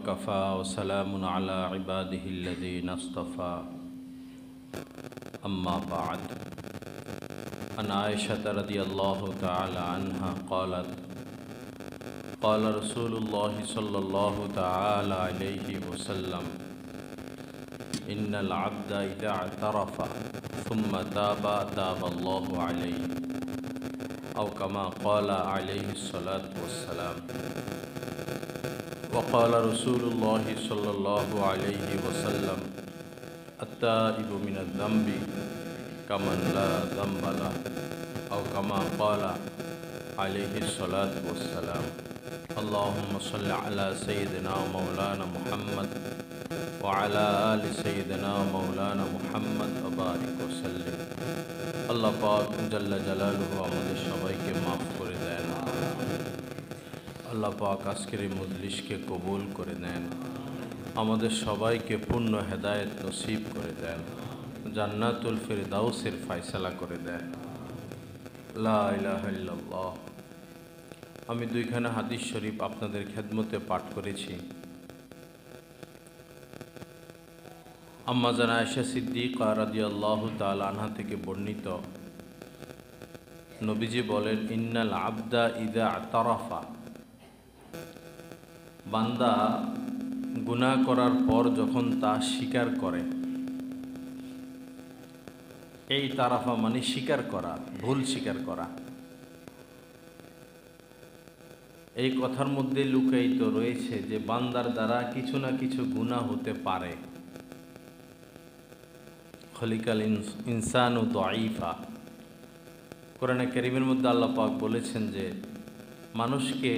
وكفى وسلام على عباده الذين اصطفى أما بعد عن عائشة رضي الله تعالى عنها قالت قال رسول الله صلى الله تعالى عليه وسلم إن العبد إذا اعترف ثم تاب تاب الله عليه أو كما قال عليه الصلاة والسلام وقال رسول الله صلى الله عليه وسلم التائب من الذنب كمن لا ذنب له أو كما قال عليه الصلاة والسلام اللهم صل على سيدنا مولانا محمد وعلى آل سيدنا مولانا محمد وبارك وسلم আল্লাহ পাক জাল্লা জালালুহু আমাদের সবাইকে মাফ করে দেন। আল্লাহ পাক আজকের এই মজলিসকে কবুল করে নেন, আমাদের সবাইকে পূর্ণ হেদায়েত নসিব করে দেন, জান্নাতুল ফিরদাউসের ফয়সালা করে দেন। লা ইলাহা ইল্লাল্লাহ। আমি দুইখানা হাদিস শরীফ আপনাদের খেদমতে পাঠ করেছি। আম্মা জান আয়েশা সিদ্দিকা রাদিয়াল্লাহু তাআলা আনহা থেকে বর্ণিত, নবীজি বলেন, ইন্নাল আবদা ইযা আতারাফা, বান্দা গুনাহ করার পর যখন তা স্বীকার করে, এই তারাফা মানে স্বীকার করা, ভুল স্বীকার করা। এই কথার মধ্যে লুকায়িত রয়েছে যে বান্দার দ্বারা কিছু না কিছু গুনাহ হতে পারে। খলিকাল ইনসানু দাঈফা, কোরআনে কারীমের মধ্যে আল্লাহ পাক বলেছেন যে মানুষকে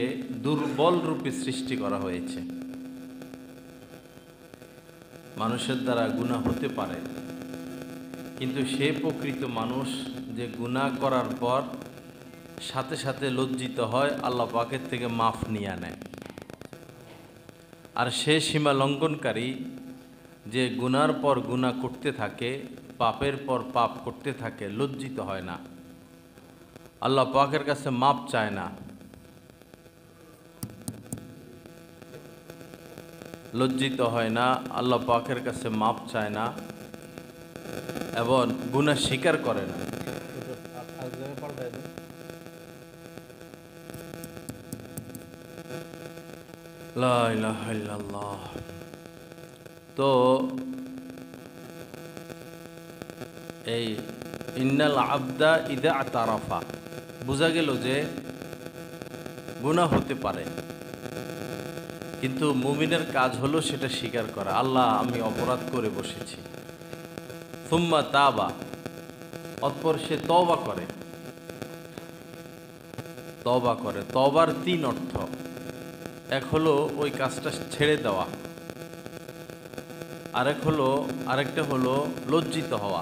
দুর্বল রূপে সৃষ্টি করা হয়েছে। মানুষের দ্বারা গুনাহ হতে পারে, কিন্তু সে প্রকৃত মানুষ যে গুনাহ করার পর সাথে সাথে লজ্জিত হয়, আল্লাহ পাকের থেকে মাফ নিয়ে নেয়। আর সে সীমা লঙ্ঘনকারী যে গুনার পর গুনাহ করতে থাকে, পাপের পর পাপ করতে থাকে, লজ্জিত হয় না, আল্লাহ পাকের কাছে মাপ চায় না, লজ্জিত হয় না, আল্লাহ পাকের কাছে মাপ চায় না এবং গুনাহ স্বীকার করে না। লা ইলাহা ইল্লাল্লাহ। তো এই ইন্নাল আবদা ইযা আতারাফা, বোঝা গেল যে গুনাহ হতে পারে, কিন্তু মুমিনের কাজ হলো সেটা স্বীকার করা। আল্লাহ, আমি অপরাধ করে বসেছি। সুম্মা তাবা, অতঃপর সে তওবা করে। তওবা করে, তওবার তিন অর্থ। এক হলো ওই কাজটা ছেড়ে দেওয়া, আরেকটা হলো লজ্জিত হওয়া,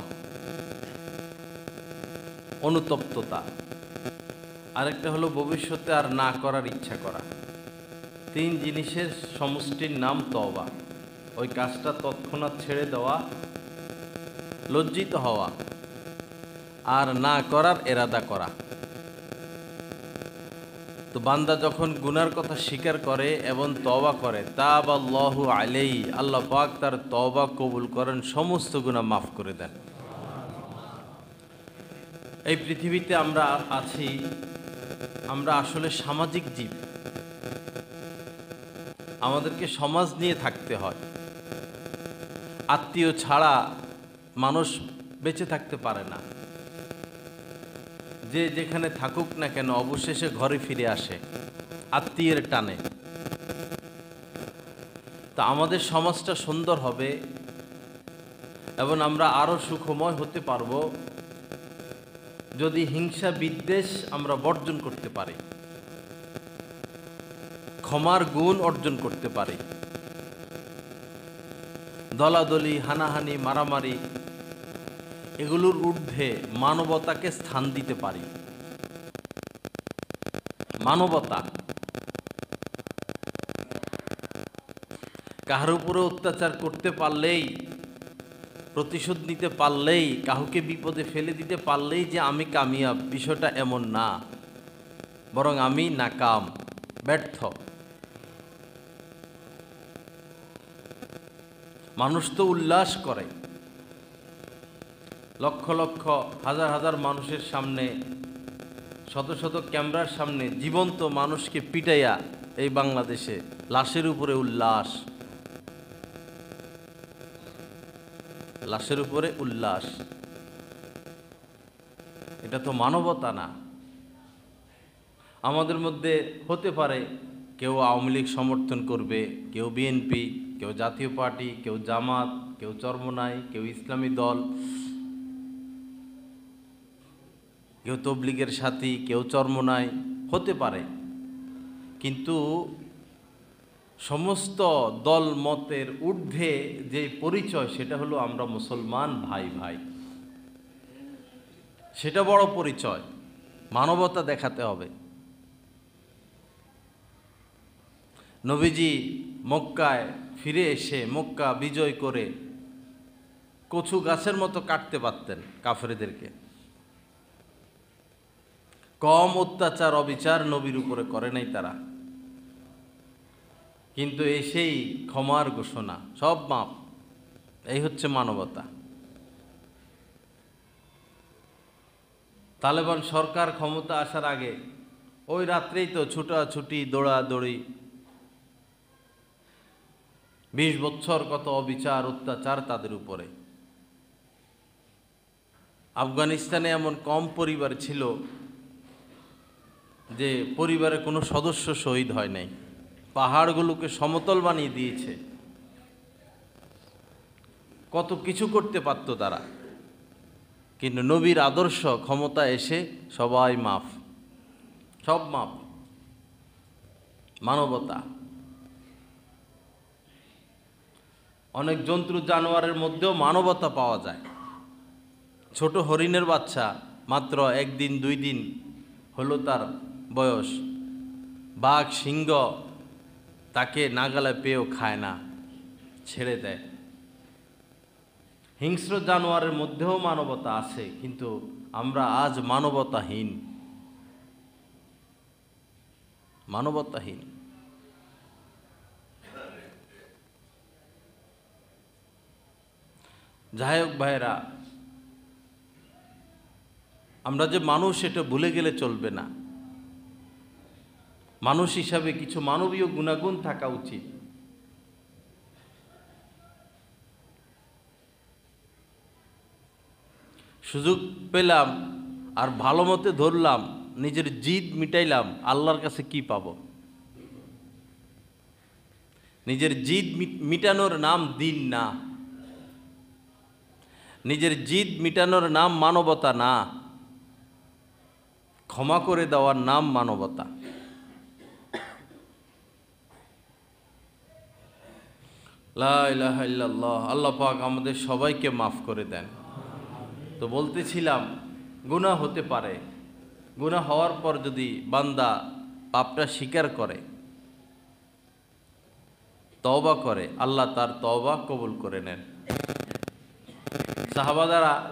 অনুতপ্ততা, আরেকটা হলো ভবিষ্যতে আর না করার ইচ্ছা করা। তিন জিনিসের সমষ্টির নাম তওবা। ওই কাজটা তৎক্ষণাৎ ছেড়ে দেওয়া, লজ্জিত হওয়া, আর না করার এরাদা করা। তো বান্দা যখন গুনার কথা স্বীকার করে এবং তওবা করে, তাবাল্লাহু আলাইহি, আল্লাহ পাক তার তওবা কবুল করেন, সমস্ত গুনাহ মাফ করে দেন। এই পৃথিবীতে আমরা আছি, আমরা আসলে সামাজিক জীব। আমাদেরকে সমাজ নিয়ে থাকতে হয়। আত্মীয় ছাড়া মানুষ বেঁচে থাকতে পারে না। যে যেখানে থাকুক না কেন, অবশেষে ঘরে ফিরে আসে আত্মীয়ের টানে। তা আমাদের সমাজটা সুন্দর হবে এবং আমরা আরো সুখময় হতে পারবো যদি হিংসা বিদ্বেষ আমরা বর্জন করতে পারি, ক্ষমার গুণ অর্জন করতে পারি, দলাদলি, হানাহানি, মারামারি, এগুলোর ঊর্ধ্বে মানবতাকে স্থান দিতে পারি। মানবতা, কাহার উপরে অত্যাচার করতে পারলেই, প্রতিশোধ নিতে পারলেই, কাউকে বিপদে ফেলে দিতে পারলেই যে আমি কামিয়াব, বিষয়টা এমন না, বরং আমি নাকাম, ব্যর্থ। মানুষ তো উল্লাস করে, লক্ষ লক্ষ হাজার হাজার মানুষের সামনে, শত শত ক্যামেরার সামনে জীবন্ত মানুষকে পিটাইয়া এই বাংলাদেশে লাশের উপরে উল্লাস, লাশের উপরে উল্লাস। এটা তো মানবতা না। আমাদের মধ্যে হতে পারে কেউ আওয়ামী লীগ সমর্থন করবে, কেউ বিএনপি, কেউ জাতীয় পার্টি, কেউ জামাত, কেউ চরমোনাই, কেউ ইসলামী দল, কেউ তবলিগের সাথী, কেউ চরমোনাই, হতে পারে। কিন্তু সমস্ত দল মতের ঊর্ধ্বে যে পরিচয়, সেটা হলো আমরা মুসলমান ভাই ভাই। সেটা বড় পরিচয়। মানবতা দেখাতে হবে। নবীজি মক্কায় ফিরে এসে, মক্কা বিজয় করে কচু গাছের মতো কাটতে পারতেন কাফেরদেরকে। কম অত্যাচার অবিচার নবীর উপরে করে নাই তারা, কিন্তু এসেই ক্ষমার ঘোষণা, সব মাপ। এই হচ্ছে মানবতা। তালেবান সরকার ক্ষমতা আসার আগে ওই রাত্রেই তো ছুটাছুটি, দৌড়াদৌড়ি, 20 বছর কত অবিচার অত্যাচার তাদের উপরে। আফগানিস্তানে এমন কম পরিবার ছিল যে পরিবারে কোনো সদস্য শহীদ হয় নাই। পাহাড়গুলোকে সমতল বানিয়ে দিয়েছে। কত কিছু করতে পারত তারা, কিন্তু নবীর আদর্শ ক্ষমতা এসে সবাই মাফ, সব মাফ। মানবতা। অনেক জন্তু জানোয়ারের মধ্যেও মানবতা পাওয়া যায়। ছোট হরিণের বাচ্চা, মাত্র 1 দিন 2 দিন হলো তার বয়স, বাঘ সিংহ তাকে নাগালে পেয়েও খায় না, ছেড়ে দেয়। হিংস্র জানোয়ারের মধ্যেও মানবতা আছে, কিন্তু আমরা আজ মানবতাহীন, মানবতাহীন। যাই হোক ভাইরা, আমরা যে মানুষ এটা ভুলে গেলে চলবে না। মানুষ হিসাবে কিছু মানবীয় গুণাগুণ থাকা উচিত। সুযোগ পেলাম আর ভালো মতে ধরলাম, নিজের জিদ মিটাইলাম, আল্লাহর কাছে কি পাব? নিজের জিদ মিটানোর নাম দিন না, নিজের জিদ মিটানোর নাম মানবতা না, ক্ষমা করে দেওয়ার নাম মানবতা। লা ইলাহা ইল্লাল্লাহ। আল্লাহ পাক আমাদের সবাইকে মাফ করে দেন। তো বলতেছিলাম, গুনাহ হতে পারে। গুনাহ হওয়ার পর যদি বান্দা পাপটা স্বীকার করে, তওবা করে, আল্লাহ তার তওবা কবুল করে নেন।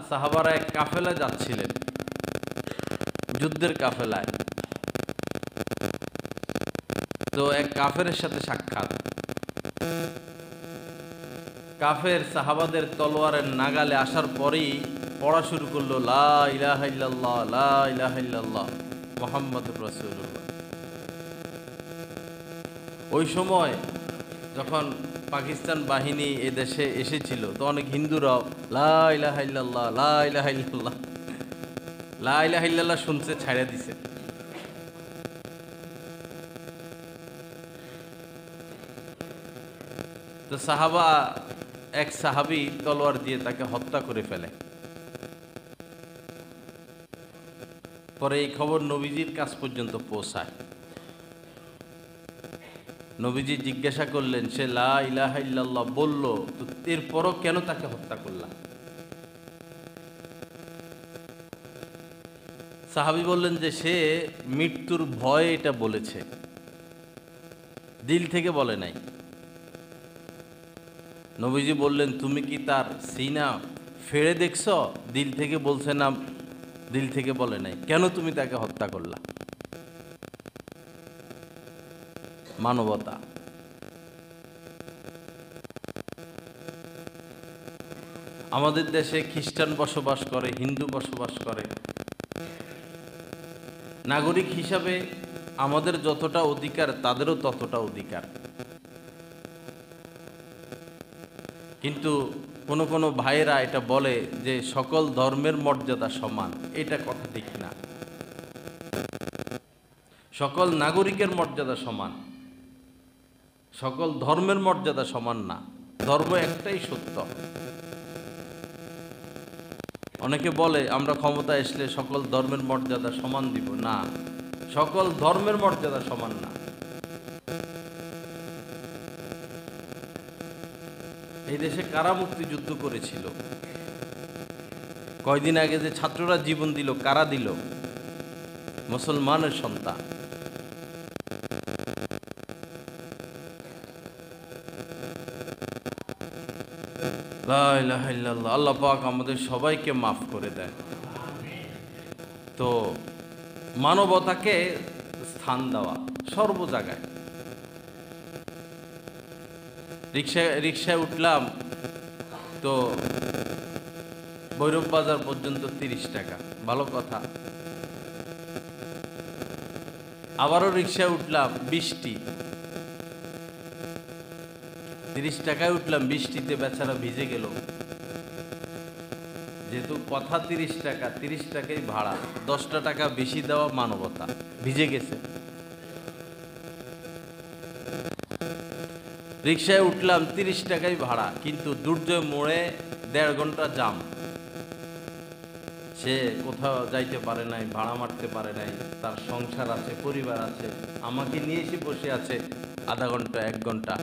সাহাবারা এক কাফেলায় যাচ্ছিলেন, যুদ্ধের কাফেলায়। তো এক কাফেরের সাথে সাক্ষাৎ। কাফের সাহাবাদের তলোয়ারের নাগালে আসার পরেই পড়া শুরু করলো, লা ইলাহা ইল্লাল্লাহ, লা ইলাহা ইল্লাল্লাহ, মুহাম্মাদুর রাসূলুল্লাহ। ওই সময় যখন পাকিস্তান বাহিনী এ দেশে এসেছিল, তো অনেক হিন্দুরাও লা ইলাহা ইল্লাল্লাহ, লা ইলাহা ইল্লাল্লাহ, লা ইলাহা ইল্লাল্লাহ শুনছে, ছাইড়া দিছে। তো এক সাহাবী তলোয়ার দিয়ে তাকে হত্যা করে ফেলে। পরে এই খবর নবীজির কাছ পর্যন্ত পৌঁছায়। নবীজি জিজ্ঞাসা করলেন, সে লা ইলাহা ইল্লাল্লাহ বলল, তো এরপরও কেন তাকে হত্যা করলা? সাহাবী বললেন যে সে মৃত্যুর ভয়ে এটা বলেছে, দিল থেকে বলে নাই। নবীজি বললেন, তুমি কি তার সিনা ফেড়ে দেখছ? দিল থেকে বলছে না, দিল থেকে বলে নাই, কেন তুমি তাকে হত্যা করলা? মানবতা। আমাদের দেশে খ্রিস্টান বসবাস করে, হিন্দু বসবাস করে। নাগরিক হিসাবে আমাদের যতটা অধিকার তাদেরও ততটা অধিকার। কিন্তু কোনো ভাইয়েরা এটা বলে যে সকল ধর্মের মর্যাদা সমান। এটা কথা ঠিক না। সকল নাগরিকের মর্যাদা সমান, সকল ধর্মের মর্যাদা সমান না। ধর্ম একটাই সত্য। অনেকে বলে আমরা ক্ষমতায় আসলে সকল ধর্মের মর্যাদা সমান দিব। না, সকল ধর্মের মর্যাদা সমান না। এই দেশে কারা মুক্তিযুদ্ধ করেছিল? কয়দিন আগে যে ছাত্ররা জীবন দিল, কারা দিল? মুসলমানের সন্তান। লা ইলাহা ইল্লাল্লাহ। আল্লাহ পাক আমাদের সবাইকে মাফ করে দেয়। তো মানবতাকে স্থান দেওয়া সর্ব জায়গায়। রিক্সায় উঠলাম তো ভৈরব বাজার পর্যন্ত 30 টাকা, ভালো কথা। আবারও রিক্সায় উঠলাম, বৃষ্টি, 30 টাকায় উঠলাম, বৃষ্টিতে বেচারা ভিজে গেল। যেহেতু কথা 30 টাকা, 30 টাকাই ভাড়া, 10টা টাকা বেশি দেওয়া মানবতা। ভিজে গেছে। রিক্সায় উঠলাম, 30 টাকাই ভাড়া, কিন্তু দুর্জয় মোড়ে 1.5 ঘন্টা জাম। সে কোথাও যাইতে পারে নাই, ভাড়া মারতে পারে নাই, তার সংসার আছে, পরিবার আছে, আমাকে নিয়ে এসে বসে আছে আধা ঘন্টা 1 ঘন্টা।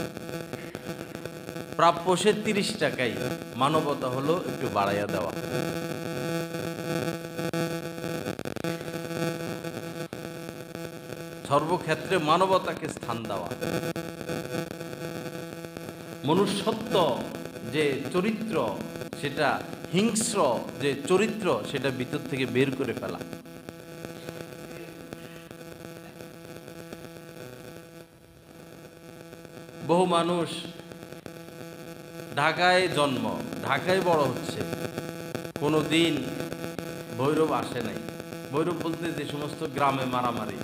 প্রাপ্য সে 30 টাকাই। মানবতা হলো একটু বাড়াইয়া দেওয়া। সর্বক্ষেত্রে মানবতাকে স্থান দেওয়া। মনুষ্যত্ব যে চরিত্র, সেটা হিংস্র যে চরিত্র, সেটা ভিতর থেকে বের করে ফেলা। বহু মানুষ ঢাকায় জন্ম, ঢাকায় বড় হচ্ছে, কোনো দিন ভৈরব আসে নাই। ভৈরব বলতে যে সমস্ত গ্রামে মারামারি,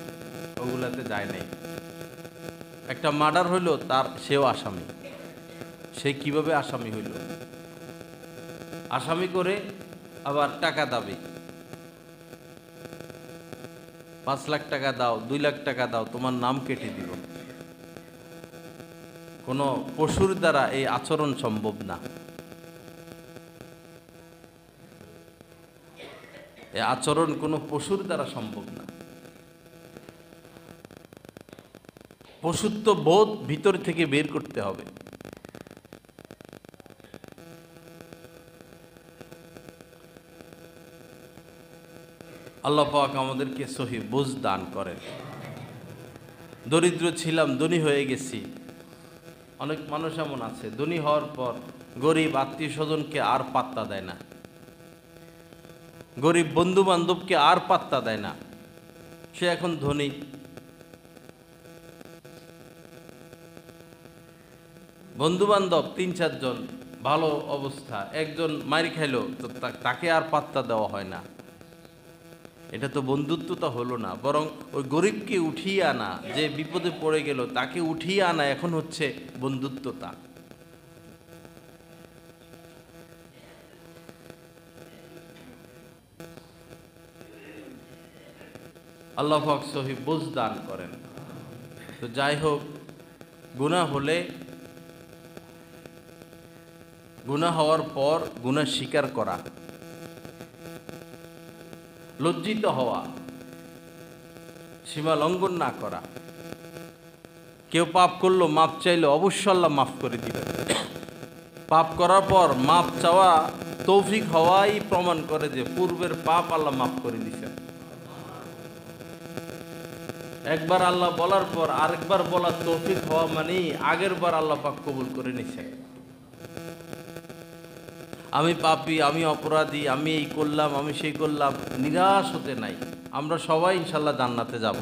ওগুলাতে যায় নাই। একটা মার্ডার হইল, তার সেও আসামি। সে কিভাবে আসামি হইল? আসামি করে আবার টাকা দাবি, 5 লাখ টাকা দাও, 2 লাখ টাকা দাও, তোমার নাম কেটে দিব। কোনো পশুর দ্বারা এই আচরণ সম্ভব না। এই আচরণ কোনো পশুর দ্বারা সম্ভব না। পশুত্ব বোধ ভিতর থেকে বের করতে হবে। আল্লাহ পাক আমাদেরকে সহি বুঝ দান করেন। দরিদ্র ছিলাম, ধনী হয়ে গেছি। অনেক মানুষ এমন আছে, ধনী হওয়ার পর গরিব আত্মীয় স্বজনকে আর পাত্তা দেয় না, গরিব বন্ধু বান্ধবকে আর পাত্তা দেয় না। সে এখন ধনী। বন্ধু বান্ধব 3-4 জন, ভালো অবস্থা, একজন মারি খাইলো তো তাকে আর পাত্তা দেওয়া হয় না। এটা তো বন্ধুত্বটা হলো না, বরং ওই গরিবকে উঠিয়ে আনা, যে বিপদে পড়ে গেল তাকে উঠিয়ে আনা এখন হচ্ছে বন্ধুত্বতা। আল্লাহ পাক সহি বুঝ দান করেন। তো যাই হোক, গুনাহ হলে, গুনাহ হওয়ার পর গুনাহ স্বীকার করা, লজ্জিত হওয়া, সীমা লঙ্ঘন না করা। কেউ পাপ করলো, মাপ চাইলো, অবশ্যই আল্লাহ মাফ করে দিবেন। পাপ করার পর মাপ চাওয়া তৌফিক হওয়াই প্রমাণ করে যে পূর্বের পাপ আল্লাহ মাফ করে দিয়েছেন। একবার আল্লাহ বলার পর আরেকবার বলার তৌফিক হওয়া মানেই আগের বার আল্লাহ পাক কবুল করে নিছেন। আমি পাপী, আমি অপরাধী, আমি এই করলাম, আমি সেই করলাম, নিরাশ হতে নাই। আমরা সবাই ইনশাল্লাহ জান্নাতে যাব।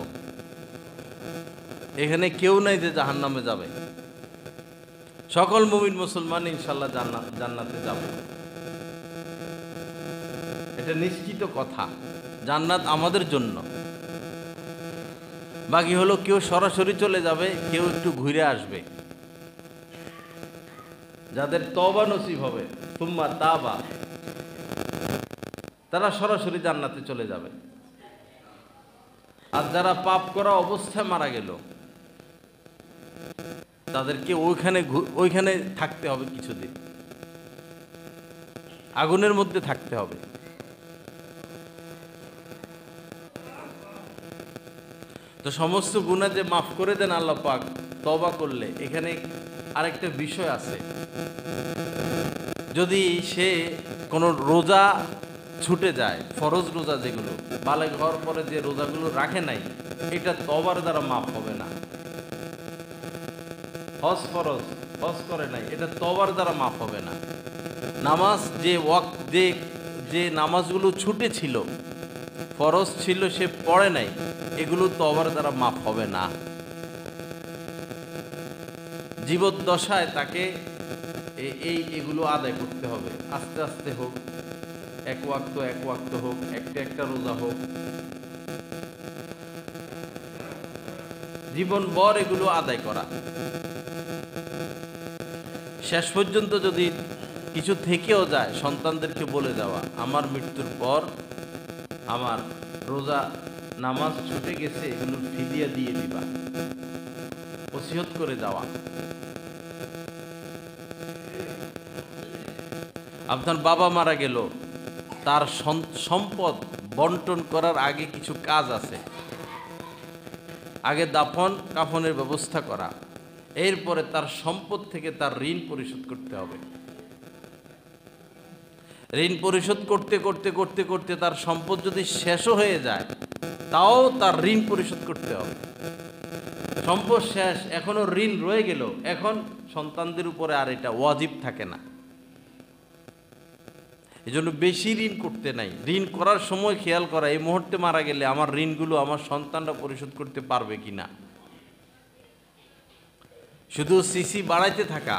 এখানে কেউ নাই যে জাহান্নামে যাবে। সকল মুমিন মুসলমান ইনশাল্লাহ জান্নাতে যাবে। এটা নিশ্চিত কথা, জান্নাত আমাদের জন্য। বাকি হলো কেউ সরাসরি চলে যাবে, কেউ একটু ঘুরে আসবে। যাদের তওবা নসিব হবে সুম্মা তাবা, তারা সরাসরি জান্নাতে চলে যাবে। আর যারা পাপ করা অবস্থায় মারা গেল, তাদেরকে ওইখানে থাকতে হবে, কিছুদিন আগুনের মধ্যে থাকতে হবে। তো সমস্ত গুনাহ যে মাফ করে দেন আল্লাহ পাক তওবা করলে। এখানে আরেকটা বিষয় আছে, যদি সে কোনো রোজা ছুটে যায়, ফরজ রোজা যেগুলো বালেগ হওয়ার পরে যে রোজাগুলো রাখে নাই, এটা তওবার দ্বারা মাফ হবে না। হজ ফরজ, হজ করে নাই, এটা তওবার দ্বারা মাফ হবে না। নামাজ যে নামাজগুলো ছুটে ছিল, ফরজ ছিল, সে পড়ে নাই, এগুলো তওবার দ্বারা মাফ হবে না। জীবদ্দশায় তাকে এগুলো আদায় করতে হবে, আস্তে আস্তে হোক, এক ওয়াক্ত হোক, একটা রোজা হোক, জীবনভর এগুলো আদায় করা। শেষ পর্যন্ত যদি কিছু থেকেও যায়, সন্তানদেরকে বলে দেওয়া, আমার মৃত্যুর পর আমার রোজা নামাজ ছুটে গেছে, এগুলো ফিদিয়া দিয়ে দিবা, ওসিয়ত করে দেওয়া। আপনার বাবা মারা গেল, তার সম্পদ বন্টন করার আগে কিছু কাজ আছে। আগে দাফন কাফনের ব্যবস্থা করা, এরপরে তার সম্পদ থেকে তার ঋণ পরিশোধ করতে হবে। ঋণ পরিশোধ করতে করতে করতে করতে তার সম্পদ যদি শেষও হয়ে যায়, তাও তার ঋণ পরিশোধ করতে হবে। সম্পদ শেষ, এখনো ঋণ রয়ে গেল, এখন সন্তানদের উপরে আর এটা ওয়াজিব থাকে না। এই জন্য বেশি ঋণ করতে নাই। ঋণ করার সময় খেয়াল করা, এই মুহূর্তে মারা গেলে আমার ঋণগুলো আমার সন্তানরা পরিশোধ করতে পারবে কিনা। শুধু সিসি বাড়াইতে থাকা,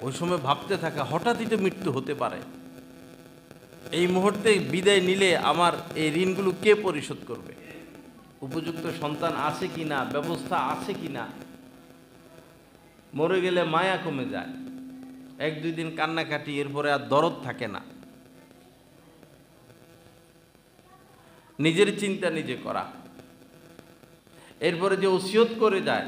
ওই সময় ভাবতে থাকা, হঠাৎই তো মৃত্যু হতে পারে, এই মুহূর্তে বিদায় নিলে আমার এই ঋণগুলো কে পরিশোধ করবে, উপযুক্ত সন্তান আছে কিনা, ব্যবস্থা আছে কিনা। মরে গেলে মায়া কমে যায়, 1-2 দিন কান্নাকাটি, এরপরে আর দরদ থাকে না। নিজের চিন্তা নিজে করা, এরপরে যে ওসিয়ত করে যায়,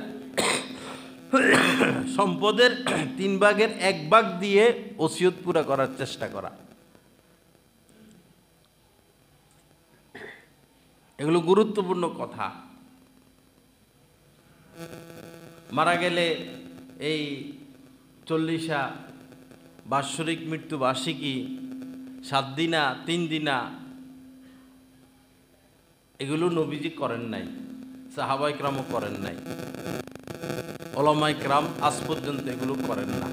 সম্পদের 3 ভাগের 1 ভাগ দিয়ে ওসিয়ত পুরা করার চেষ্টা করা, এগুলো গুরুত্বপূর্ণ কথা। মারা গেলে এই 40 বাৎসরিক মৃত্যু বার্ষিকী, 7 দিনা 3 দিনা, এগুলো নবীজি করেন নাই, সাহাবায়ে কেরামও করেন নাই, উলামায়ে কেরাম আজ পর্যন্ত এগুলো করেন না।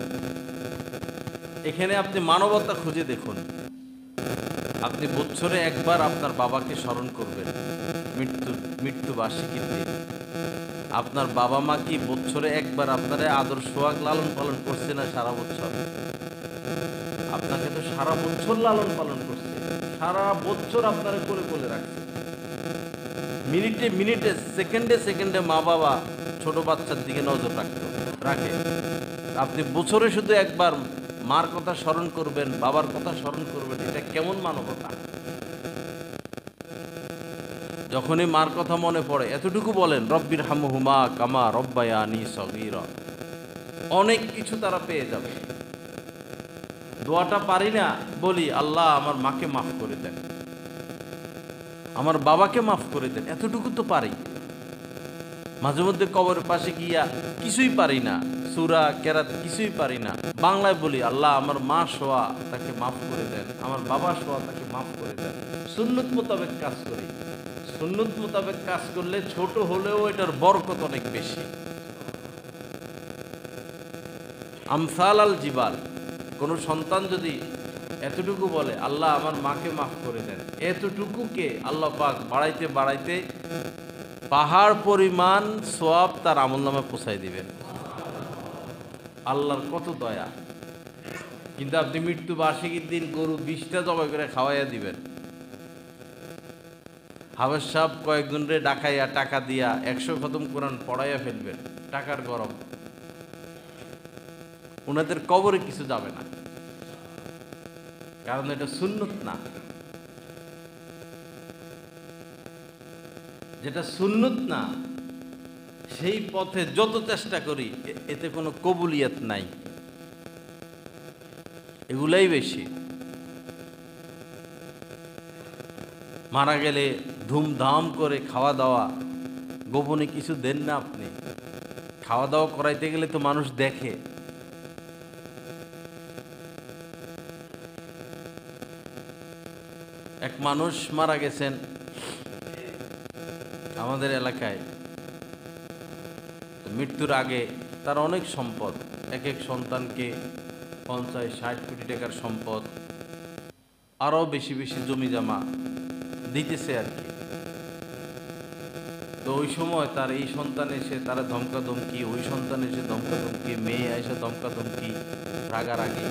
এখানে আপনি মানবতা খুঁজে দেখুন। আপনি বছরে একবার আপনার বাবাকে স্মরণ করবেন, মৃত্যু বার্ষিকীর দিন। আপনার বাবা মা কি বছরে একবার আপনারা আদর সোহাগ লালন পালন করছে না সারা বছর? আপনাকে তো সারা বছর লালন পালন করছে, সারা বছর আপনারা কোলে কোলে রাখছে। মিনিটে মিনিটে, সেকেন্ডে সেকেন্ডে মা বাবা ছোট বাচ্চার দিকে নজর রাখে। আপনি বছরে শুধু একবার মার কথা স্মরণ করবেন, বাবার কথা স্মরণ করবেন, এটা কেমন মানবতা? যখনই মার কথা মনে পড়ে, এতটুকু বলেন, রব্বির হামহুমা কামা রব্বায়ানি সগীরা। অনেক কিছু তারা পেয়ে যাবে। দোয়াটা পারি না, বলি আল্লাহ আমার মাকে মাফ করে দেন, আমার বাবাকে মাফ করে দেন, এতটুকু তো পারি। মাঝে মধ্যে কবরের পাশে গিয়া কিছুই পারি না, সূরা কেরাত কিছুই পারি না, বাংলায় বলি আল্লাহ আমার মা শোয়া তাকে মাফ করে দেন, আমার বাবা শোয়া তাকে মাফ করে দেন। সুন্নত মোতাবেক কাজ করি। সুন্নত মোতাবেক কাজ করলে ছোট হলেও এটার বরকত অনেক বেশি। আমসাল আল জিবাল, কোনো সন্তান যদি এতটুকু বলে আল্লাহ আমার মাকে মাফ করে দেন, এতটুকুকে আল্লাহ পাক বাড়াইতে বাড়াইতে পাহাড় পরিমাণ সওয়াব তার আমলনামায় পৌঁছায় দিবেন। আল্লাহর কত দয়া। কিন্তু আপনি মৃত্যু বার্ষিকীর দিন গরু 20টা জবাই করে খাওয়াইয়া দিবেন, হাফেজ সাহেব কয়েকজনরে ডাকাইয়া টাকা দিয়া 100 খতম কোরআন পড়াইয়া ফেলবেন, টাকার গরম। ওনাদের কবরে কিছু যাবে না, কারণ এটা সুন্নত না। যেটা সুন্নত না সেই পথে যত চেষ্টা করি এতে কোনো কবুলিয়ত নাই, এগুলাই বেশি। মারা গেলে ধুমধাম করে খাওয়া দাওয়া, গোপনে কিছু দেন না আপনি। খাওয়া দাওয়া করাইতে গেলে তো মানুষ দেখে। এক মানুষ মারা গেছেন আমাদের এলাকায়, মৃত্যুর আগে তার অনেক সম্পদ, এক এক সন্তানকে 50-60 কোটি টাকার সম্পদ, আরও বেশি বেশি জমি জমা দিতেছে আর কি। তো ওই সময় তার এই সন্তান এসে তারা ধমকাধমকি, ওই সন্তান এসে ধমকাধমকি, মেয়ে এসে ধমকাধমকি, রাগারাগি,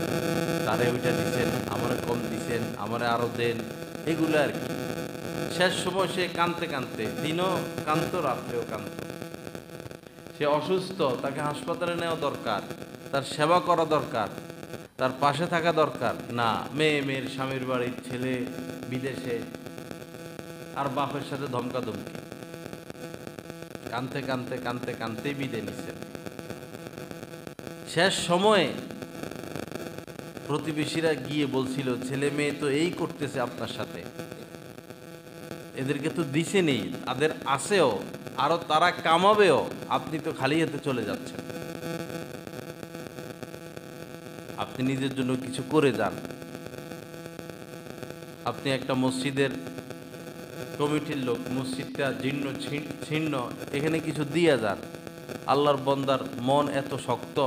তারে ওইটা দিচ্ছেন, আমারে কম দিচ্ছেন, আমারে আরও দেন, এগুলো আর কি। শেষ সময় সে কাঁদতে কাঁদতে, দিনও কাঁদতো রাত্রেও কাঁদতো। সে অসুস্থ, তাকে হাসপাতালে নেওয়া দরকার, তার সেবা করা দরকার, তার পাশে থাকা দরকার। না, মেয়ের স্বামীর বাড়ির, ছেলে বিদেশে, আর বাপের সাথে ধমকাধমকি। কাঁদতে কাঁদতে কাঁদতে কাঁদতেই বিদায় নিচ্ছেন। শেষ সময়ে প্রতিবেশীরা গিয়ে বলছিল, ছেলে মেয়ে তো এই করতেছে আপনার সাথে, এদেরকে তো দিছে নেই, তাদের আছেও, আরো তারা কামাবেও, আপনি তো খালি হাতে চলে যাচ্ছেন। আপনি নিজের জন্য কিছু করে যান। আপনি একটা মসজিদের কমিটির লোক, মসজিদটা জীর্ণ ছিন্ন, এখানে কিছু দিয়ে যান। আল্লাহর বন্দার মন এত শক্ত,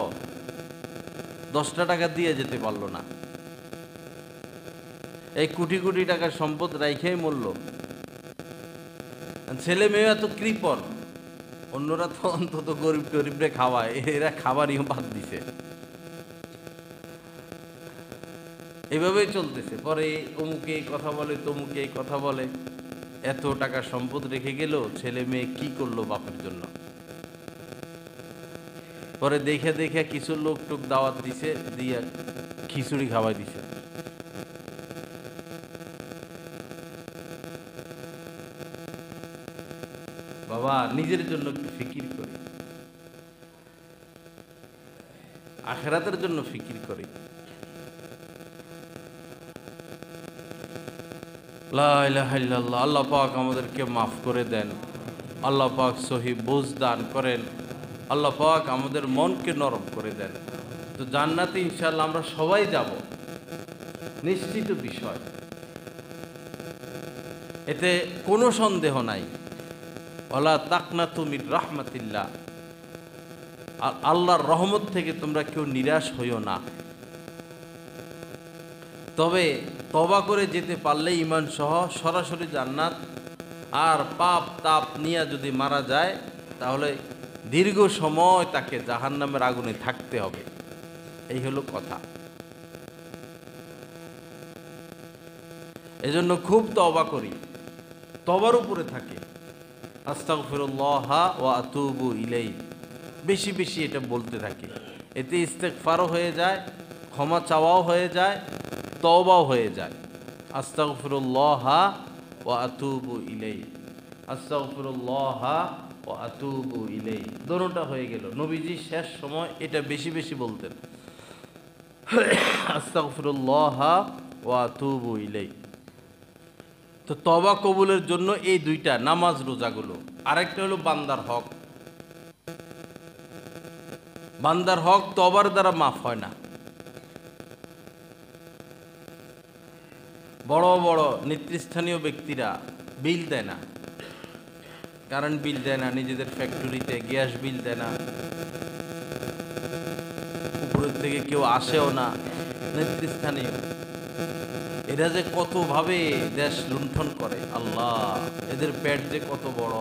10টা টাকা দিয়ে যেতে পারলো না, এই কোটি কোটি টাকার সম্পদ রাইখেই মরল। ছেলে মেয়ে এত কৃপণ, অন্যরা তো অন্তত গরিব টরিবরে খাওয়ায়, এরা খাবারই বাদ দিছে। এভাবেই চলতেছে। পরে অমুকে এই কথা বলে, তমুকে এই কথা বলে, এত টাকা সম্পদ রেখে গেল, ছেলে মেয়ে কি করলো বাপের জন্য। পরে দেখে দেখে কিছু লোক টুক দাওয়াত দিছে, দিয়ে খিচুড়ি খাওয়াই দিছে। বাবা, নিজের জন্য একটু ফিকির করি, আখিরাতের জন্য ফিকির করি। লা ইলাহা ইল্লাল্লাহ। আল্লাহ পাক আমাদেরকে মাফ করে দেন, আল্লাহ পাক সহি বুঝ দান করেন, আল্লাহ পাক আমাদের মনকে নরম করে দেন। তো জান্নাতে ইনশাআল্লাহ আমরা সবাই যাব, নিশ্চিত বিষয়, এতে কোনো সন্দেহ নাই। ওয়ালা তাকনাতু মির রাহমাতিল্লাহ, আল্লাহর রহমত থেকে তোমরা কেউ নিরাশ হইও না। তবে তওবা করে যেতে পারলে ঈমান সহ সরাসরি জান্নাত, আর পাপ তাপ নিয়ে যদি মারা যায় তাহলে দীর্ঘ সময় তাকে জাহান্নামের আগুনে থাকতে হবে। এই হলো কথা। এজন্য খুব তওবা করি, তওবার উপরে থাকে। আস্তাগফিরুল্লাহ ওয়া আতুবু ইলাইহি, বেশি বেশি এটা বলতে থাকি। এতে ইস্তেগফারও হয়ে যায়, ক্ষমা চাওয়াও হয়ে যায়, তওবাও হয়ে যায়। আস্তাগফিরুল্লাহ ওয়া আতুবু ইলাইহি, আস্তাগফিরুল্লাহ ওয়া আতুবু ইলাইহি, দুটোটা হয়ে গেল। নবীজি শেষ সময় এটা বেশি বেশি বলতেন, আস্তাগফিরুল্লাহ ওয়া আতুবু ইলাইহি। তো তওবা কবুলের জন্য এই দুইটা, নামাজ রোজাগুলো। আরেকটা হলো বান্দার হক। বান্দার হক তওবার দ্বারা মাফ হয় না। বড় বড় নেতৃস্থানীয় ব্যক্তিরা বিল দেয় না, কারেন্ট বিল দেয় না, নিজেদের ফ্যাক্টরিতে গ্যাস বিল দেয় না, উপরের থেকে কেউ আসেও না, নেতৃস্থানীয়। এরা যে কতভাবে দেশ লুণ্ঠন করে, আল্লাহ, এদের পেট যে কত বড়।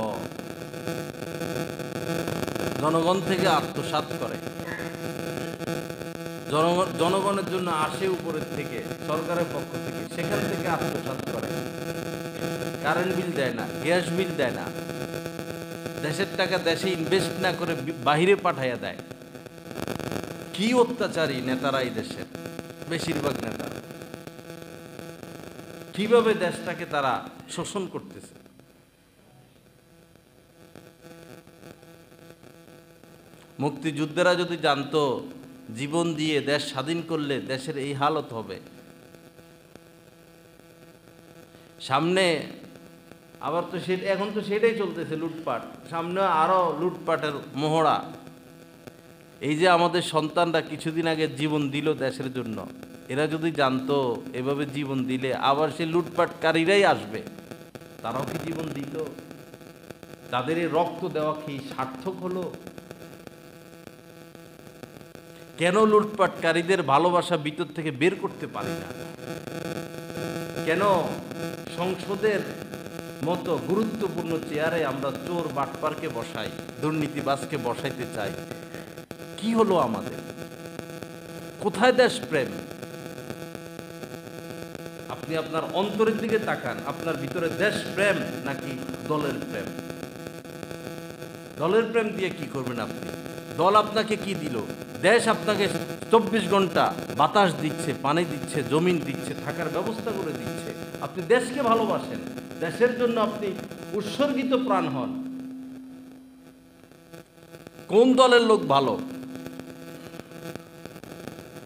জনগণ থেকে আত্মসাৎ করে, জনগণের জন্য আসে উপরের থেকে, সরকারের পক্ষ থেকে, সেখান থেকে আত্মসাৎ করে। কারেন্ট বিল দেয় না, গ্যাস বিল দেয় না, দেশের টাকা দেশে ইনভেস্ট না করে বাহিরে পাঠাইয়া দেয়। কি অত্যাচারী নেতারা এই দেশের, বেশিরভাগ নেতারা কিভাবে দেশটাকে তারা শোষণ করতেছে। মুক্তিযোদ্ধারা যদি জানতো জীবন দিয়ে দেশ স্বাধীন করলে দেশের এই হালত হবে। সামনে আবার তো এখন তো সেটাই চলতেছে, লুটপাট, সামনে আরো লুটপাটের মহড়া। এই যে আমাদের সন্তানরা কিছুদিন আগে জীবন দিল দেশের জন্য, এরা যদি জানতো এভাবে জীবন দিলে আবার সে লুটপাটকারীরাই আসবে, তারাও কি জীবন দিত? তাদের এই রক্ত দেওয়া কি সার্থক হলো? কেন লুটপাটকারীদের ভালোবাসা ভিতর থেকে বের করতে পারি না? কেন সংসদের মতো গুরুত্বপূর্ণ চেয়ারে আমরা চোর বাটপারকে বসাই, দুর্নীতিবাজকে বসাইতে চাই? কি হলো আমাদের? কোথায় দেশপ্রেম? আপনি আপনার অন্তরের দিকে তাকান, আপনার ভিতরে দেশপ্রেম নাকি দলের প্রেম? দলের প্রেম দিয়ে কি করবেন আপনি? দল আপনাকে কি দিল? দেশ আপনাকে 24 ঘন্টা বাতাস দিচ্ছে, পানি দিচ্ছে, জমিন দিচ্ছে, থাকার ব্যবস্থা করে দিচ্ছে। আপনি দেশকে ভালোবাসেন, দেশের জন্য আপনি উৎসর্গিত প্রাণ হন। কোন দলের লোক ভালো?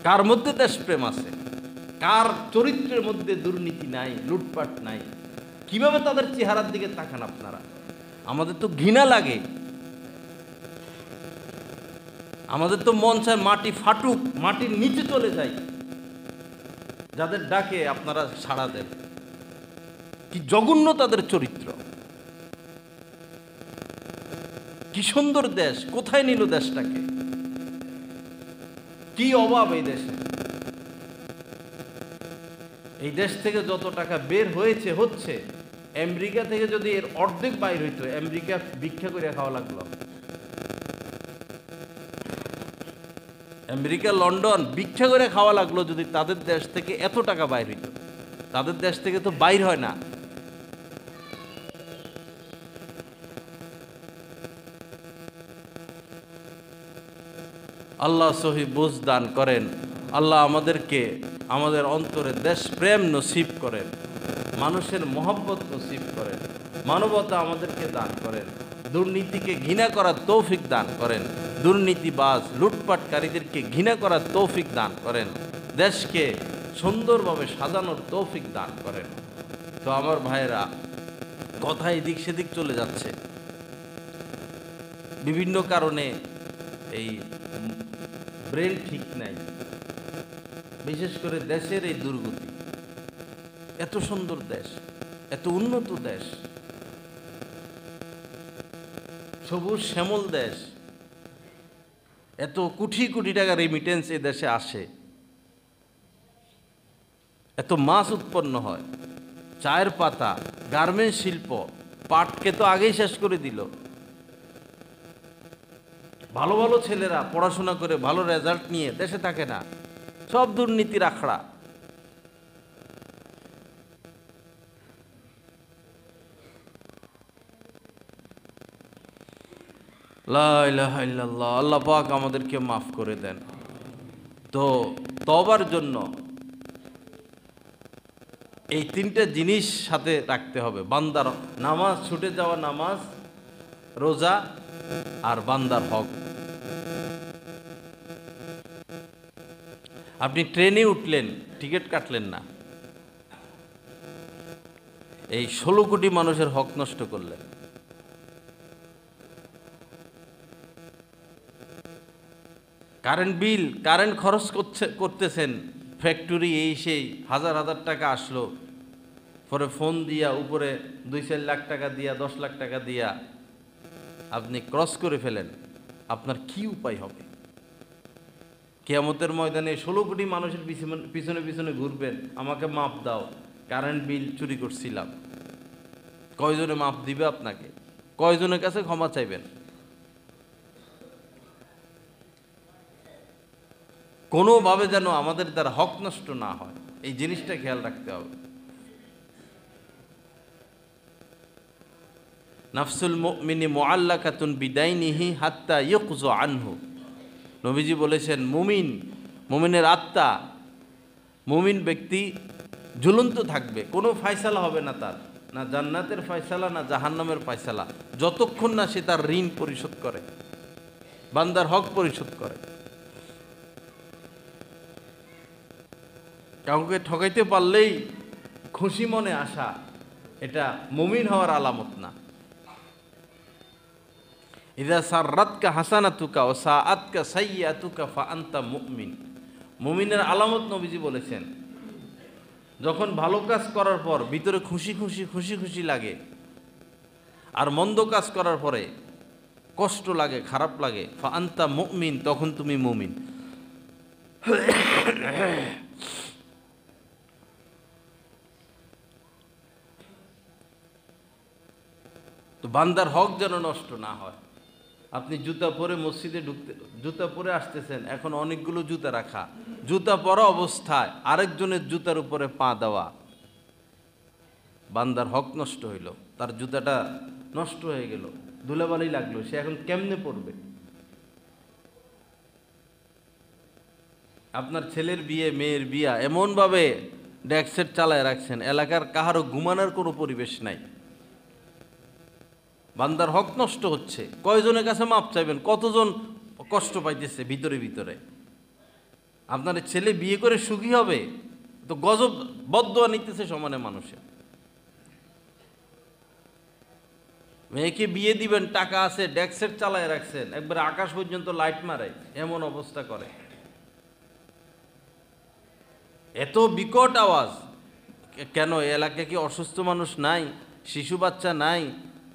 কার মধ্যে দেশপ্রেম আছে? কার চরিত্রের মধ্যে দুর্নীতি নাই, লুটপাট নাই? কিভাবে তাদের চেহারার দিকে তাকান আপনারা? আমাদের তো ঘৃণা লাগে, আমাদের তো মন চায় মাটি ফাটুক, মাটির নিচে চলে যাই যাদের ডাকে আপনারা সাড়া দেন। কি জঘন্য তাদের চরিত্র! কি সুন্দর দেশ, কোথায় নিল দেশটাকে? কি অভাব এই দেশে? এই দেশ থেকে যত টাকা বের হয়েছে হচ্ছে, আমেরিকা থেকে যদি এর অর্ধেক বাইর হইতো, আমেরিকা ভিক্ষা করে খাওয়া লাগলো। আমেরিকা, লন্ডন ভিক্ষা করে খাওয়া লাগলো যদি তাদের দেশ থেকে এত টাকা বাইর হইত। তাদের দেশ থেকে তো বাইর হয় না। আল্লাহ সহি বুঝ দান করেন। আল্লাহ আমাদেরকে আমাদের অন্তরে দেশ প্রেম নসিব করেন, মানুষের মহব্বত নসিব করেন, মানবতা আমাদেরকে দান করেন, দুর্নীতিকে ঘৃণা করার তৌফিক দান করেন, দুর্নীতিবাজ লুটপাটকারীদেরকে ঘৃণা করার তৌফিক দান করেন, দেশকে সুন্দরভাবে সাজানোর তৌফিক দান করেন। তো আমার ভাইয়েরা, কথা এদিক সেদিক চলে যাচ্ছে বিভিন্ন কারণে। এই ব্রেন ঠিক নাই, বিশেষ করে দেশের এই দুর্গতি। এত সুন্দর দেশ, এত উন্নত দেশ, সবুজ শ্যামল দেশ, এত কোটি কোটি টাকা রেমিটেন্স এ দেশে আসে, এত মাছ উৎপন্ন হয়, চায়ের পাতা, গার্মেন্টস শিল্প, পাটকে তো আগেই শেষ করে দিল। ভালো ভালো ছেলেরা পড়াশোনা করে ভালো রেজাল্ট নিয়ে দেশে থাকে না, সব দুর্নীতির আখড়া। লা ইলাহা ইল্লাল্লাহ। আল্লাহ পাক আমাদেরকে মাফ করে দেন। তো তওবার জন্য এই তিনটা জিনিস সাথে রাখতে হবে। বান্দার নামাজ, ছুটে যাওয়া নামাজ, রোজা, আর বান্দার হক। আপনি ট্রেনে উঠলেন, টিকিট কাটলেন না, এই 16 কোটি মানুষের হক নষ্ট করলেন। কারেন্ট বিল, কারেন্ট খরচ করতেছেন, ফ্যাক্টরি এই সেই হাজার হাজার টাকা আসলো, পরে ফোন দিয়া উপরে 2-4 লাখ টাকা দিয়া, 10 লাখ টাকা দিয়া আপনি ক্রস করে ফেলেন, আপনার কি উপায় হবে? কিয়ামতের ময়দানে 16 কোটি মানুষের পিছনে পিছনে ঘুরবেন, আমাকে মাপ দাও, কারেন্ট বিল চুরি করছিলাম। কয়জনে মাপ দিবে আপনাকে? কয়জনের কাছে ক্ষমা চাইবেন? কোনোভাবে যেন আমাদের দ্বারা হক নষ্ট না হয়, এই জিনিসটা খেয়াল রাখতে হবে। নাফসুল মুমিনি মুআল্লাকাতুন বিদাইনিহি হাত্তা ইউকযা আনহু। নবীজি বলেছেন মুমিনের আত্মা, মুমিন ব্যক্তি ঝুলন্ত থাকবে, কোনো ফয়সালা হবে না তার, না জান্নাতের ফয়সালা না জাহান্নামের ফয়সালা, যতক্ষণ না সে তার ঋণ পরিশোধ করে, বান্দার হক পরিশোধ করে। কাউকে ঠকাইতে পারলেই খুশি মনে আসা, এটা মুমিন হওয়ার আলামত না। ইযা সাররাতকা হাসানাতুকা ওয়া সাআতকা সাইয়্যাতুকা ফাআনতা মুমিন। মুমিনের আলামত নবীজি বলেছেন, যখন ভালো কাজ করার পর ভিতরে খুশি খুশি লাগে, আর মন্দ কাজ করার পরে কষ্ট লাগে, খারাপ লাগে, ফাআনতা মুমিন, তখন তুমি মুমিন। তো বান্দার হক যেন নষ্ট না হয়। আপনি জুতা পরে মসজিদে জুতা পরে আসতেছেন, এখন অনেকগুলো জুতা রাখা, জুতা পরা অবস্থায় আরেকজনের জুতার উপরে পা দেওয়া, বান্দার হক নষ্ট হইল, তার জুতাটা নষ্ট হয়ে গেল, ধুলাবালি লাগলো, সে এখন কেমনে পড়বে? আপনার ছেলের বিয়ে, মেয়ের বিয়া এমনভাবে ডেস্ক চালায় রাখছেন, এলাকার কাহারও ঘুমানোর কোনো পরিবেশ নাই, বান্দার হক নষ্ট হচ্ছে। কয়জনের কাছে মাপ চাইবেন? কতজন কষ্ট পাইতেছে ভিতরে ভিতরে। আপনার ছেলে বিয়ে করে সুখী হবে তো গজব বদদোয়া নিতেছে সমানে মানুষের। মেয়েকে বিয়ে দিবেন, টাকা আছে, ডেস্ক চালায় রাখছেন, একবার আকাশ পর্যন্ত লাইট মারে, এমন অবস্থা করে। এত বিকট আওয়াজ কেন? এলাকায় কি অসুস্থ মানুষ নাই? শিশু বাচ্চা নাই?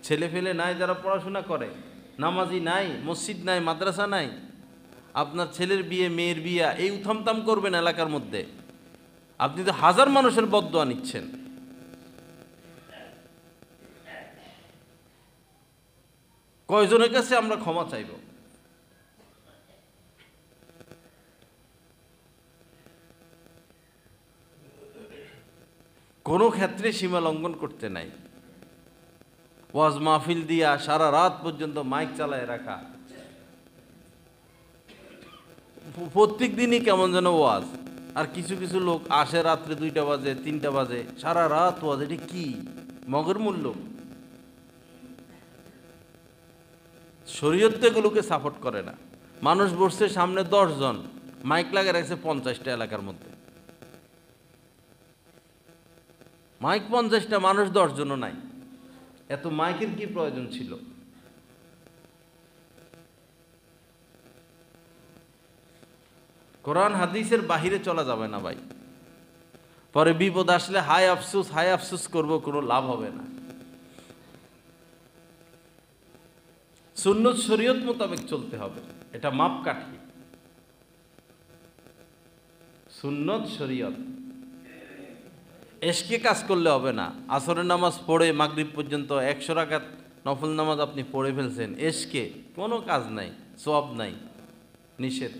ছেলে ফেলে নাই যারা পড়াশোনা করে? নামাজি নাই? মসজিদ নাই? মাদ্রাসা নাই? আপনার ছেলের বিয়ে, মেয়ের বিয়া, এই উথামতাম করবেন এলাকার মধ্যে, আপনি তো হাজার মানুষের বদদোয়া নিচ্ছেন। কয়জনের কাছে আমরা ক্ষমা চাইব? কোনো ক্ষেত্রে সীমা লঙ্ঘন করতে নাই। ওয়াজ মাহফিল দিয়া সারা রাত পর্যন্ত মাইক চালায় রাখা, প্রত্যেক দিনই কেমন যেন ওয়াজ। আর কিছু কিছু লোক আসে রাত্রে 2টা বাজে 3টা বাজে, সারা রাত ওয়াজ। এটি কি মগের মূল্য? শরীয়ত এগুলোকে সাপোর্ট করে না। মানুষ বসছে সামনে 10 জন, মাইক লাগিয়ে রাখছে 50টা এলাকার মধ্যে। মাইক 50টা, মানুষ 10 জনও নাই। এত মাইকের কি প্রয়োজন ছিল? কোরআন হাদিসের বাহিরে চলা যাবে না ভাই। পরে বিপদ আসলে হায় আফসুস করব, কোনো লাভ হবে না। সুন্নত শরীয়ত মোতাবেক চলতে হবে, এটা মাপকাঠি। সুন্নত শরীয়ত। এশকে কাজ করলে হবে না। আসরের নামাজ পড়ে মাগরিব পর্যন্ত 100 রাকাত নফল নামাজ আপনি পড়ে ফেলছেন, এশকে কোনো কাজ নাই, সওয়াব নাই, নিষেধ।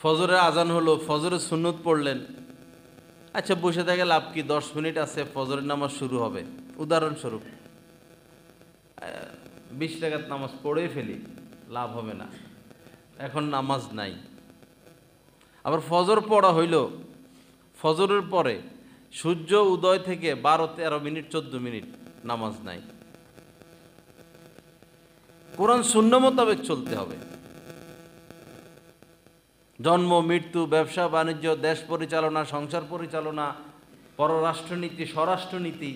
ফজরের আজান হলো, ফজরের সুন্নত পড়লেন, আচ্ছা বসে থেকে লাভ কি? 10 মিনিট আছে, ফজরের নামাজ শুরু হবে, উদাহরণস্বরূপ 20 রাকাত নামাজ পড়ে ফেলি, লাভ হবে না, এখন নামাজ নাই। আবার ফজর পড়া হইল, ফজরের পরে সূর্য উদয় থেকে 12-13 মিনিট 14 মিনিট নামাজ নাই। কোরআন সুন্নাহ মোতাবেক চলতে হবে। জন্ম, মৃত্যু, ব্যবসা বাণিজ্য, দেশ পরিচালনা, সংসার পরিচালনা, পররাষ্ট্রনীতি, স্বরাষ্ট্রনীতি,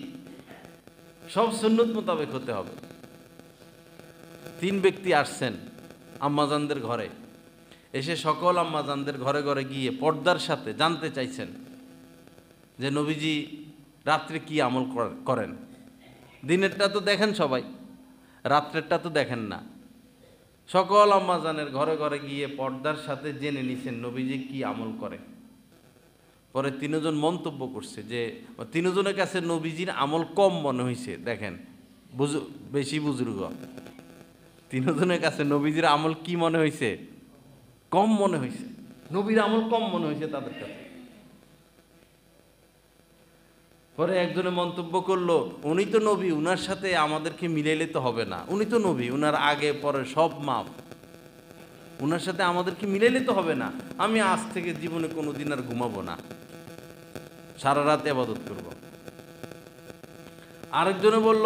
সব সুন্নত মোতাবেক হতে হবে। 3 ব্যক্তি আসছেন আম্মাজানদের ঘরে, এসে সকল আম্মাজানদের ঘরে ঘরে গিয়ে পর্দার সাথে জানতে চাইছেন যে নবীজি রাত্রে কি আমল করেন। দিনেরটা তো দেখেন সবাই, রাত্রেরটা তো দেখেন না। সকল আম্মাজানের ঘরে ঘরে গিয়ে পর্দার সাথে জেনে নিছেন নবীজি কি আমল করে। পরে 3 জন মন্তব্য করছে যে 3 জনের কাছে নবীজির আমল কম মনে হয়েছে। দেখেন বেশি বুজুর্গ, 3 জনের কাছে নবীজির আমল কি মনে হয়েছে? কম মনে হয়েছে। নবীর আমল কম মনে হয়েছে তাদের কাছে। পরে একজনে মন্তব্য করলো, উনি তো নবী, উনার সাথে আমাদেরকে মিলাইলে তো হবে না, উনি তো নবী, উনার আগে পরে সব মাপ, উনার সাথে আমাদেরকে মিলাইলে তো হবে না, আমি আজ থেকে জীবনে কোনো দিন আর ঘুমাবো না, সারা রাত ইবাদত করব। আরেকজনে বলল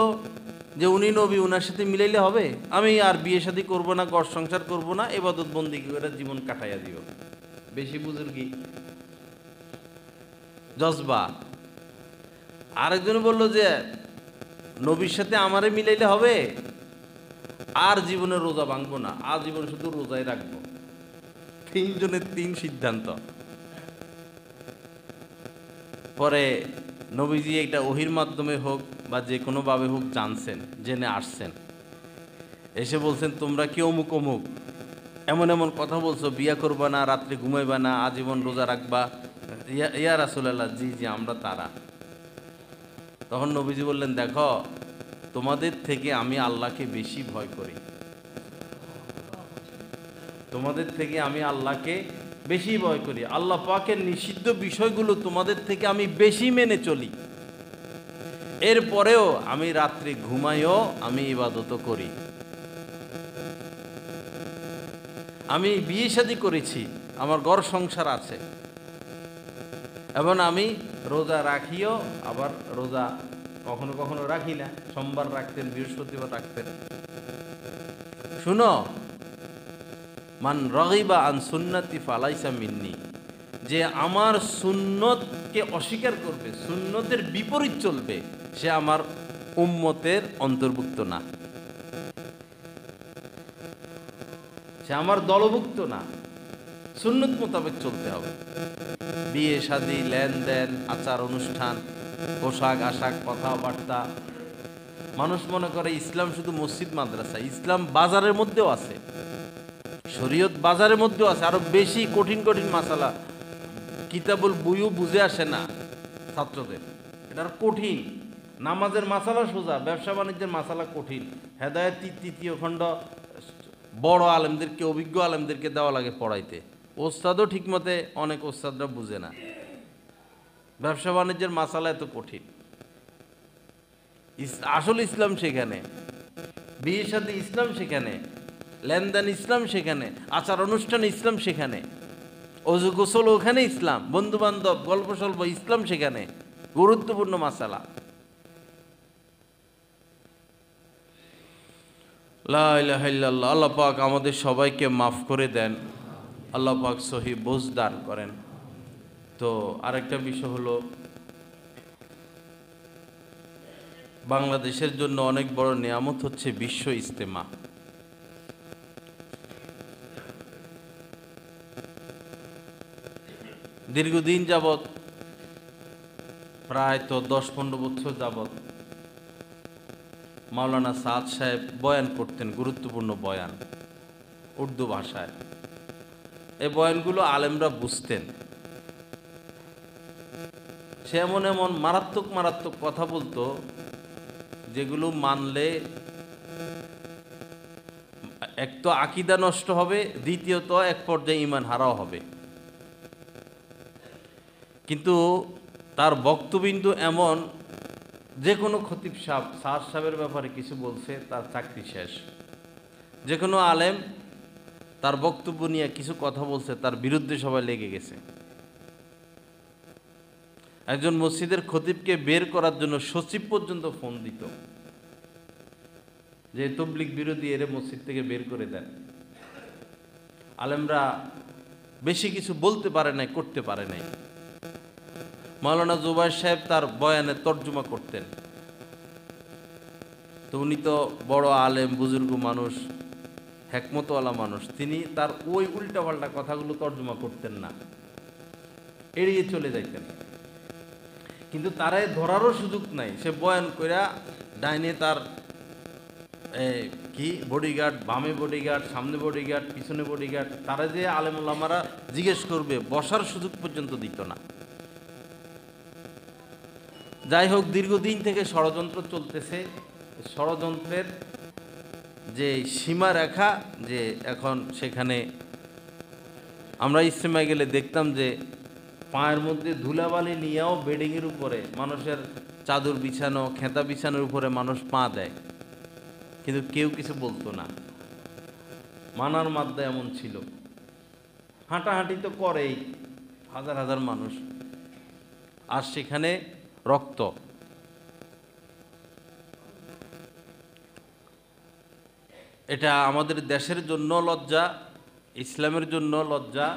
যে উনি নবী, উনার সাথে মিলাইলে হবে, আমি আর বিয়ে শাদী করবো না, ঘর সংসার করবো না, ইবাদত বন্দিগি করে জীবন কাটাইয়া দিও। বেশি বুজুর্গি, জজবা। আরেকজন বলল যে নবীর সাথে আমারে মিলাইলে হবে, আর জীবনে রোজা ভাঙবো না, আর জীবনে শুধু রোজাই রাখবো। তিনজনের তিন সিদ্ধান্ত। পরে নবীজি এটা ওহির মাধ্যমে হোক বা যে কোনোভাবে হোক জানছেন, জেনে আসছেন, এসে বলছেন তোমরা কি অমুক অমুক এমন এমন কথা বলছো, বিয়া করবা না, রাত্রে ঘুমাইবা না, আজীবন রোজা রাখবা। ইয়া রাসূলুল্লাহ, জি জি আমরা তারা। তখন নবীজি বললেন, দেখো তোমাদের থেকে আমি আল্লাহকে বেশি ভয় করি, তোমাদের থেকে আমি আল্লাহকে বেশি ভয় করি, আল্লাহ পাকের নিষিদ্ধ বিষয়গুলো তোমাদের থেকে আমি বেশি মেনে চলি, এরপরেও আমি রাত্রে ঘুমাইও আমি ইবাদত করি। আমি বিয়ে শাদী করেছি, আমার ঘর সংসার আছে, এবং আমি রোজা রাখিও, আবার রোজা কখনো কখনো রাখি না, সোমবার রাখতেন, বৃহস্পতিবার রাখতেন। শুনো, মান রাগিবা আন সুন্নতি ফালাইসা মিন্নি, যে আমার সুন্নতকে অস্বীকার করবে, সুন্নতের বিপরীত চলবে, সে আমার উম্মতের অন্তর্ভুক্ত না, সে আমার দলভুক্ত না। সুন্নত মোতাবেক চলতে হবে। বিয়ে শাদী, লেনদেন, আচার অনুষ্ঠান, পোশাক আশাক, কথাবার্তা। মানুষ মনে করে ইসলাম শুধু মসজিদ মাদ্রাসা, ইসলাম বাজারের মধ্যেও আছে, শরীয়ত বাজারের মধ্যেও আছে, আরো বেশি কঠিন কঠিন মাসালা, কিতাবুল বইও বুঝে আসে না ছাত্রদের, এটা কঠিন। নামাজের মাসালা সোজা, ব্যবসা বাণিজ্যের মাসালা কঠিন। হেদায়েত তৃতীয় খণ্ড বড় আলেমদেরকে, অভিজ্ঞ আলেমদেরকে দেওয়া লাগে পড়াইতে, ওস্তাদও ঠিকমতে অনেক ওস্তাদরা বুঝে না। ব্যবসা বাণিজ্যের মাসালা এত কঠিন, আসল ইসলাম সেখানে, বিয়ে শাদী ইসলাম সেখানে, লেনদেন ইসলাম সেখানে, আচার অনুষ্ঠান ইসলাম সেখানে, অজু গোসল ওখানে ইসলাম, বন্ধু বান্ধব গল্প সল্প ইসলাম সেখানে, গুরুত্বপূর্ণ মাসালা। লা ইলাহা ইল্লাল্লাহ। আল্লাহ পাক আমাদের সবাইকে মাফ করে দেন, আল্লাহ পাক সহি বোঝ দান করেন। তো আরেকটা বিষয় হলো, বাংলাদেশের জন্য অনেক বড় নিয়ামত হচ্ছে বিশ্ব ইজতেমা। দীর্ঘদিন যাবৎ, প্রায় তো 10-15 বছর যাবৎ মাওলানা সাদ সাহেব বয়ান করতেন, গুরুত্বপূর্ণ বয়ান উর্দু ভাষায়। এই বয়ানগুলো আলেমরা বুঝতেন। সে এমন এমন মারাত্মক মারাত্মক কথা বলতো, যেগুলো মানলে এক তো আকীদা নষ্ট হবে, দ্বিতীয়ত এক পর্যায়ে ঈমান হারাও হবে। কিন্তু তার বক্তবিন্দু এমন, যে কোনো খতিব সাহেব সাদ সাহেবের ব্যাপারে কিছু বলছে, তার চাকরি শেষ। যে কোনো আলেম তার বক্তব্য নিয়ে কিছু কথা বলছে, তার বিরুদ্ধে সবাই লেগে গেছে। একজন মসজিদের খতিবকে বের করার জন্য সচিব পর্যন্ত ফোন দিত, যে তবলিগ বিরোধী, এর মসজিদ থেকে বের করে দেন। আলেমরা বেশি কিছু বলতে পারে নাই, করতে পারে নাই। মাওলানা জুবায়ের সাহেব তার বয়ানে তর্জমা করতেন। তো উনি তো বড় আলেম, বুজুর্গ মানুষ, হেকমতওয়ালা মানুষ, তিনি তার ওই উল্টাপাল্টা কথাগুলো তর্জমা করতেন না, এড়িয়ে চলে যাইতেন। কিন্তু তারাই ধরারও সুযোগ নাই। সে বয়ান কইরা ডাইনে তার কি বডিগার্ড, বামে বডিগার্ড, সামনে বডিগার্ড, পিছনে বডিগার্ড, তারা যে আলেম ওলামারা জিজ্ঞেস করবে, বসার সুযোগ পর্যন্ত দিত না। যাই হোক, দীর্ঘদিন থেকে ষড়যন্ত্র চলতেছে। ষড়যন্ত্রের যে সীমারেখা, যে এখন সেখানে আমরা ইজতেমায় গেলে দেখতাম যে পায়ের মধ্যে ধুলাবালি নিয়েও বেডিংয়ের উপরে মানুষের চাদর বিছানো, খেতা বিছানোর উপরে মানুষ পা দেয়, কিন্তু কেউ কিছু বলতো না। মানার মাধ্যমে এমন ছিল। হাঁটাহাঁটি তো করেই হাজার হাজার মানুষ, আর সেখানে রক্ত। এটা আমাদের দেশের জন্য লজ্জা, ইসলামের জন্য লজ্জা,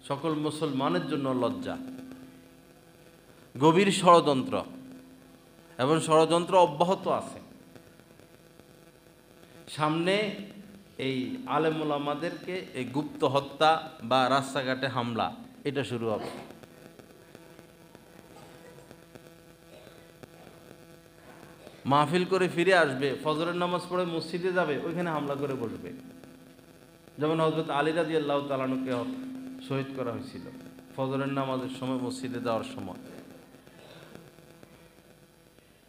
সকল মুসলমানের জন্য লজ্জা। গভীর ষড়যন্ত্র, এবং ষড়যন্ত্র অব্যাহত আছে। সামনে এই আলেম ওলামাদেরকে এই গুপ্ত হত্যা বা রাস্তাঘাটে হামলা, এটা শুরু হবে। মাহফিল করে ফিরে আসবে, ফজরের নামাজ পড়ে মসজিদে যাবে, ওইখানে হামলা করে বসবে। যেমন হযরত আলী রাদিয়াল্লাহু তাআলা আনহুকে শহীদ করা হয়েছিল ফজরের নামাজের সময়, মসজিদে যাওয়ার সময়।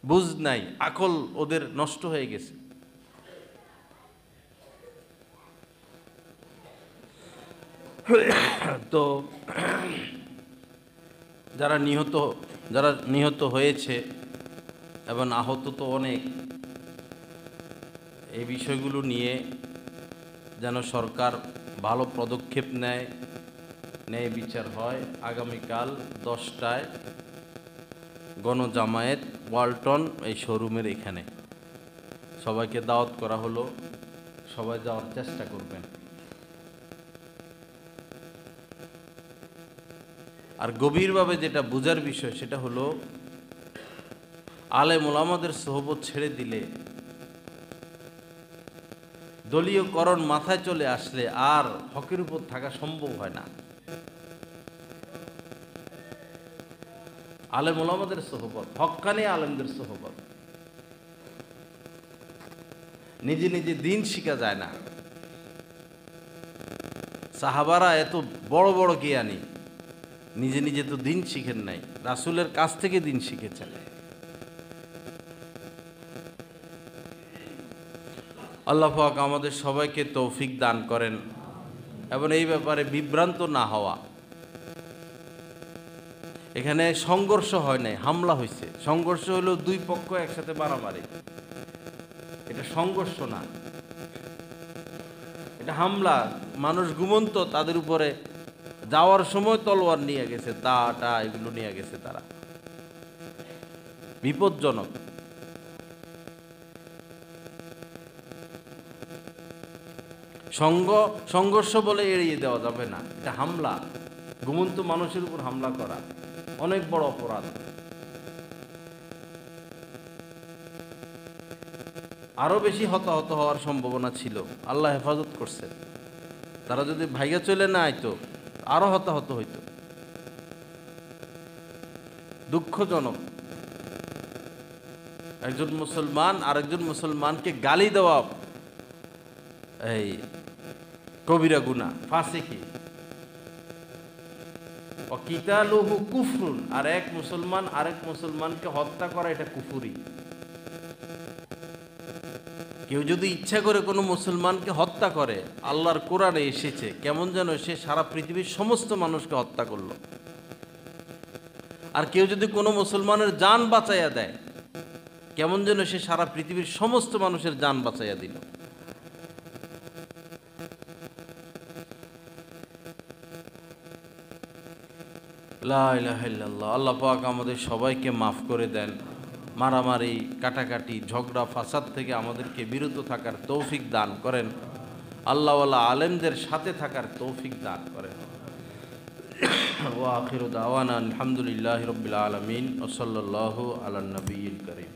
বুঝ নাই, আকল ওদের নষ্ট হয়ে গেছে। তো যারা নিহত হয়েছে এবং আহত তো অনেক, এই বিষয়গুলো নিয়ে যেন সরকার ভালো পদক্ষেপ নেয়, ন্যায় বিচার হয়। আগামীকাল 10টায় গণজামায়াত ওয়ালটন এই শোরুমের এখানে সবাইকে দাওয়াত করা হলো, সবাই যাওয়ার চেষ্টা করবেন। আর গভীরভাবে যেটা বোঝার বিষয় সেটা হলো, আলেম ওলামাদের সোহবত ছেড়ে দিলে, দলীয়করণ মাথায় চলে আসলে আর হকের উপর থাকা সম্ভব হয় না। আলেম ওলামাদের সোহবত, হক্কানি আলেমদের সোহবত, নিজে নিজে দিন শিখা যায় না। সাহাবারা এত বড় বড় জ্ঞানী, নিজে নিজে তো দিন শিখেন নাই, রাসূলের কাছ থেকে দিন শিখেছেন। আল্লাহ পাক আমাদের সবাইকে তৌফিক দান করেন, এবং এই ব্যাপারে বিভ্রান্ত না হওয়া। এখানে সংঘর্ষ হয় নাই, হামলা হয়েছে। সংঘর্ষ হলো দুই পক্ষ একসাথে মারামারি, এটা সংঘর্ষ না, এটা হামলা। মানুষ ঘুমন্ত, তাদের উপরে যাওয়ার সময় তলোয়ার নিয়ে গেছে, তা এগুলো নিয়ে গেছে তারা, বিপজ্জনক। সংঘর্ষ বলে এড়িয়ে দেওয়া যাবে না, এটা হামলা। ঘুমন্ত মানুষের উপর হামলা করা অনেক বড় অপরাধ। আরো বেশি হতাহত হওয়ার সম্ভাবনা ছিল, আল্লাহ হেফাজত করছে। তারা যদি ভাইগা চলে না আইতো, আরো হতাহত হইতো। দুঃখজনক, একজন মুসলমান আরেকজন মুসলমানকে গালি দেওয়া এই কবিরা গুনাহ, ফাসিকি। কিতালুহু কুফরুন, আর এক মুসলমান আরেক মুসলমানকে হত্যা করা এটা কুফরি। কেউ যদি ইচ্ছা করে কোনো মুসলমানকে হত্যা করে, আল্লাহর কোরআনে এসেছে কেমন যেন সে সারা পৃথিবীর সমস্ত মানুষকে হত্যা করলো। আর কেউ যদি কোনো মুসলমানের জান বাঁচাইয়া দেয়, কেমন যেন সে সারা পৃথিবীর সমস্ত মানুষের জান বাঁচাইয়া দিল। লা ইলাহা ইল্লাল্লাহ। আল্লাহ পাক আমাদের সবাইকে মাফ করে দেন। মারামারি, কাটাকাটি, ঝগড়া, ফাসাদ থেকে আমাদেরকে বিরত থাকার তৌফিক দান করেন। আল্লাহওয়ালা আলেমদের সাথে থাকার তৌফিক দান করেন। ওয়া আখিরু দাওয়ানা আলহামদুলিল্লাহি রাব্বিল আলামিন ওয়া সাল্লাল্লাহু আলা নবিয়্যিল কারীম।